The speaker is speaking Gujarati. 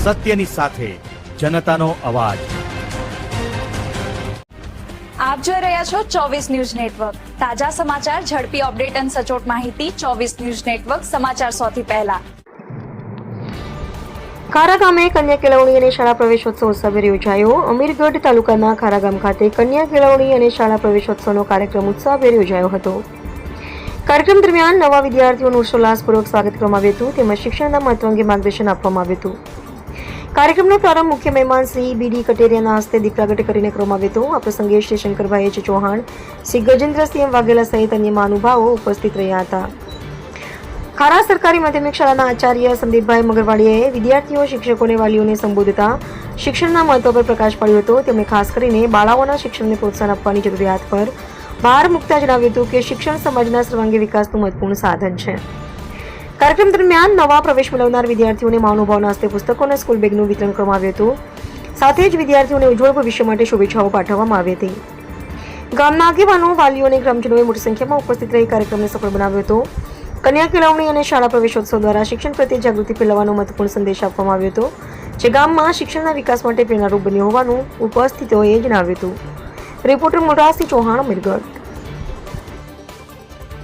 સત્યની સાથે જનતાનો અવાજ। આપ જોઈ રહ્યા છો 24 ન્યૂઝ નેટવર્ક। તાજા સમાચાર, ઝડપી અપડેટ અને સચોટ માહિતી 24 ન્યૂઝ નેટવર્ક સમાચાર સૌથી પહેલા। ખારા ગામે કન્યા કેળવણી અને શાળા પ્રવેશોત્સવ ઉત્સવ યોજાયો। અમીરગઢ તાલુકાના ખારા ગામ ખાતે કન્યા કેળવણી અને શાળા પ્રવેશોત્સવનો કાર્યક્રમ ઉત્સાહભેર યોજાયો હતો। કાર્યક્રમ દરમિયાન નવા વિદ્યાર્થીઓનું હર્ષોલ્લાસપૂર્વક સ્વાગત કરવામાં આવ્યું હતું તેમજ શિક્ષણના મહત્વ અંગે માર્ગદર્શન આપવામાં આવ્યું હતું। કાર્યક્રમનો પ્રારંભ મુખ્ય મહેમાન શ્રી બી.ડી. કટેરિયાના હસ્તે દીપ પ્રાગટ્ય કરીને કરવામાં આવ્યો હતો। આ પ્રસંગે શ્રી શંકરભાઈ એચ. ચૌહાણ, શ્રી ગજેન્દ્રસિંહ વાઘેલા સહિત અન્ય મહાનુભાવો ઉપસ્થિત રહ્યા હતા। ખારા સરકારી માધ્યમિક શાળાના આચાર્ય સંદીપભાઈ મગરવાડીયાએ વિદ્યાર્થીઓ, શિક્ષકોને, વાલીઓને સંબોધતા શિક્ષણના મહત્વ પર પ્રકાશ પાડ્યો હતો। તેમણે ખાસ કરીને બાળાઓના શિક્ષણને પ્રોત્સાહન આપવાની જરૂરિયાત પર ભાર મૂકતા જણાવ્યું હતું કે શિક્ષણ સમાજના સર્વાંગી વિકાસનું મહત્વપૂર્ણ સાધન છે। કાર્યક્રમ દરમિયાન નવા પ્રવેશ મેળવનાર વિદ્યાર્થીઓને મહાનુભાવોના હસ્તે પુસ્તકો અને સ્કૂલ બેગનું વિતરણ કરવામાં આવ્યું હતું। સાથે જ વિદ્યાર્થીઓને ઉજ્જવળ ભવિષ્ય માટે શુભેચ્છાઓ પાઠવવામાં આવી હતી। ગામના આગેવાનો, વાલીઓ અને ગ્રામજનોએ મોટી સંખ્યામાં ઉપસ્થિત રહી કાર્યક્રમને સફળ બનાવ્યો હતો। કન્યા કેળવણી અને શાળા પ્રવેશોત્સવ દ્વારા શિક્ષણ પ્રત્યે જાગૃતિ ફેલાવવાનો મહત્વપૂર્ણ સંદેશ આપવામાં આવ્યો હતો, જે ગામમાં શિક્ષણના વિકાસ માટે પ્રેરણારૂપ બન્યો હોવાનું ઉપસ્થિતોએ જણાવ્યું હતું। રિપોર્ટર મોરારસિંહ ચૌહાણ, અમીરગઢ।